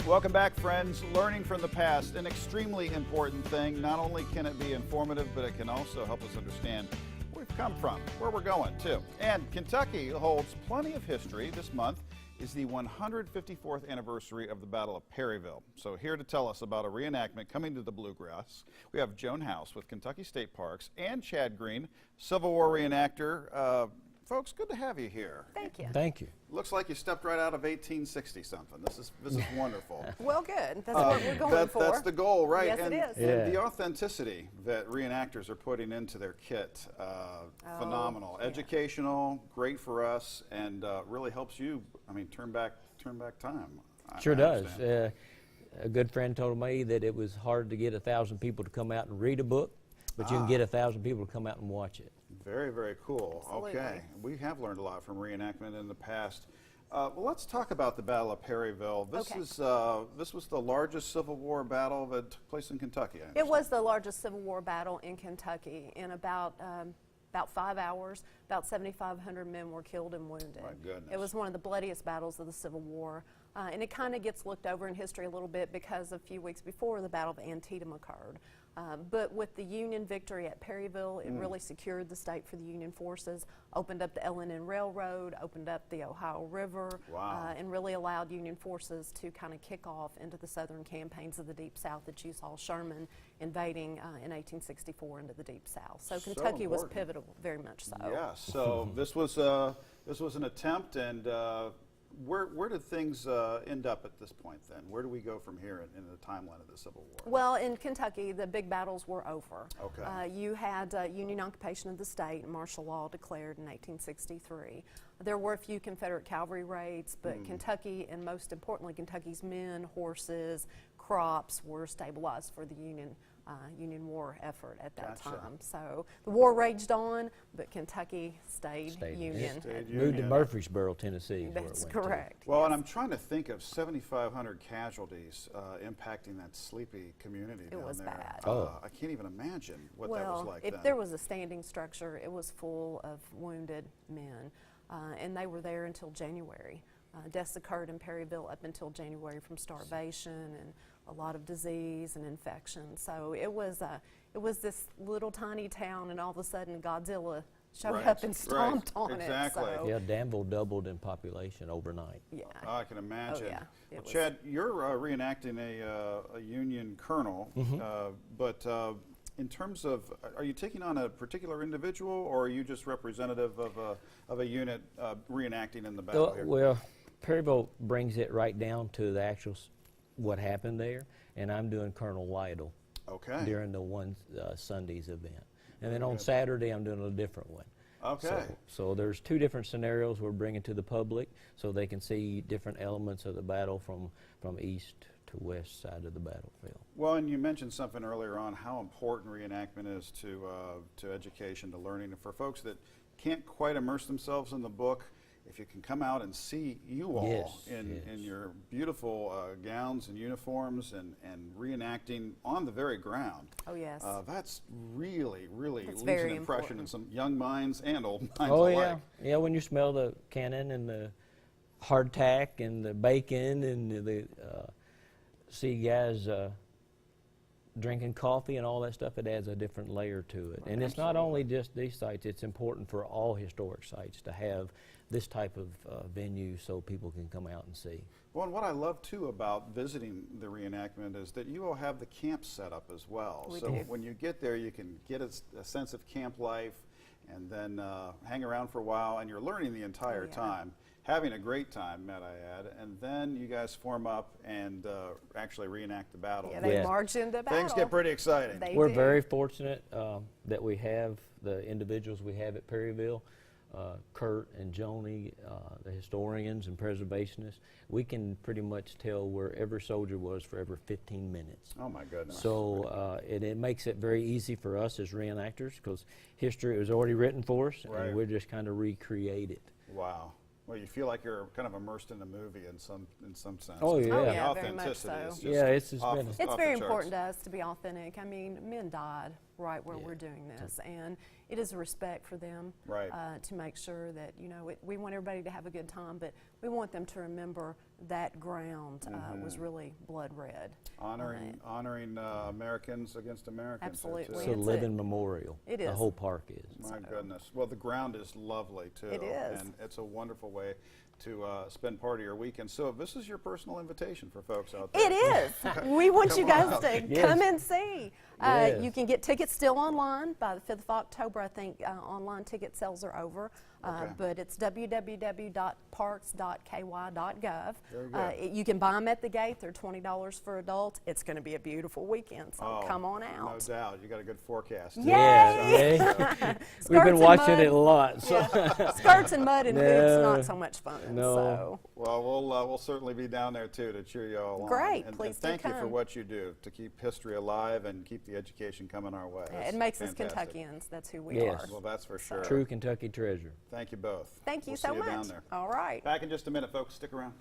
Welcome back, friends. Learning from the past, an extremely important thing. Not only can it be informative, but it can also help us understand where we've come from, where we're going, too. And Kentucky holds plenty of history. This month is the 154th anniversary of the Battle of Perryville. So here to tell us about a reenactment coming to the Bluegrass, we have Joan House with Kentucky State Parks and Chad Green, Civil War reenactor. Folks, good to have you here. Thank you. Thank you. Looks like you stepped right out of 1860 something. This is wonderful. Well, good. That's what we're going for. That's the goal, right? Yes, and, it is. And the authenticity that reenactors are putting into their kit, phenomenal. Yeah. Educational, great for us, and really helps you. I mean, turn back time. Sure does. A good friend told me that it was hard to get 1,000 people to come out and read a book, but you can get 1,000 people to come out and watch it. Very, very cool. Absolutely. Okay, we have learned a lot from reenactment in the past. Well, let's talk about the Battle of Perryville. This was the largest Civil War battle that took place in Kentucky. It was the largest Civil War battle in Kentucky. In about 5 hours, about 7,500 men were killed and wounded. My goodness. It was one of the bloodiest battles of the Civil War. And it kind of gets looked over in history a little bit because a few weeks before the Battle of Antietam occurred. But with the Union victory at Perryville, it really secured the state for the Union forces, opened up the L&N Railroad, opened up the Ohio River, and really allowed Union forces to kind of kick off into the southern campaigns of the Deep South that you saw Sherman invading in 1864 into the Deep South. So Kentucky was pivotal, very much so. Yeah, so this was an attempt, and where did things end up at this point then? Where do we go from here in the timeline of the Civil War? Well, in Kentucky, the big battles were over. Okay. You had Union occupation of the state and martial law declared in 1863. There were a few Confederate cavalry raids, but Kentucky, and most importantly, Kentucky's men, horses, crops were stabilized for the Union war effort at that time. So the war raged on, but Kentucky stayed Union. Moved to Murfreesboro, Tennessee. That's correct. Well, and I'm trying to think of 7,500 casualties impacting that sleepy community down there. It was bad. I can't even imagine what that was like if then. there was a standing structure, it was full of wounded men, and they were there until January. Deaths occurred in Perryville up until January from starvation and a lot of disease and infection. So it was this little tiny town, and all of a sudden Godzilla showed up and stomped on it. So. Yeah, Danville doubled in population overnight. Yeah. I can imagine. Oh, yeah. Well, Chad, you're reenacting a Union colonel, but in terms of, are you taking on a particular individual, or are you just representative of a unit reenacting in the battle here? Well, Perryville brings it right down to the actual what happened there, and I'm doing Colonel Lytle during the Sunday's event. And then on Saturday, I'm doing a different one. Okay. So there's two different scenarios we're bringing to the public so they can see different elements of the battle from east to west side of the battlefield. Well, and you mentioned something earlier on how important reenactment is to education, to learning. And for folks that can't quite immerse themselves in the book, if you can come out and see you all in your beautiful gowns and uniforms and reenacting on the very ground. Oh, yes. That's really leaves an very impression in some young minds and old minds Oh, alike. yeah, when you smell the cannon and the hardtack and the bacon and the see guys drinking coffee and all that stuff, it adds a different layer to it. And it's not only just these sites, it's important for all historic sites to have this type of venue so people can come out and see. Well, and what I love too about visiting the reenactment is that you all have the camp set up as well. We so do. when you get there, you can get a sense of camp life and then hang around for a while, and you're learning the entire time, having a great time, might I add, and then you guys form up and actually reenact the battle. Yeah, they march into battle. Things get pretty exciting. We're very fortunate that we have the individuals we have at Perryville, Kurt and Joni, the historians and preservationists. We can pretty much tell where every soldier was for every 15 minutes. Oh my goodness. So it makes it very easy for us as reenactors because history was already written for us and we're just kind of recreate it. Wow. Well, you feel like you're kind of immersed in the movie in some sense. Oh, yeah. Oh, yeah, the very much authenticity so. is just It's off very the important charts. to us to be authentic. I mean, men died right where we're doing this, and it is a respect for them. Right. To make sure that, you know, we want everybody to have a good time, but we want them to remember that ground was really blood red. Honoring Americans against Americans. Absolutely. It's a living memorial. It is. The whole park is. My goodness. Well, the ground is lovely, too. It is. And it's a wonderful way to spend part of your weekend. So this is your personal invitation for folks out there. It is. We want you guys to Yes. come and see. Yes. You can get tickets still online by the 5th of October. I think online ticket sales are over. Okay. But it's www.parks.ky.gov. Very good. You can buy them at the gate. They're $20 for adults. It's going to be a beautiful weekend, so come on out. No doubt. You got a good forecast. Yay! We've been and watching mud. it a lot. So. Yeah. Skirts and mud and boots, No. not so much fun. No. So. Well, we'll certainly be down there, too, to cheer you all on. Great. And Please do thank you for come. what you do to keep history alive and keep the education coming our way. It That's makes us fantastic. Kentuckians. That's who we Yes. are. Well, that's for sure. True Kentucky treasure. Thank you both. Thank you We'll so see you much. down there. All right. Back in just a minute, folks. Stick around.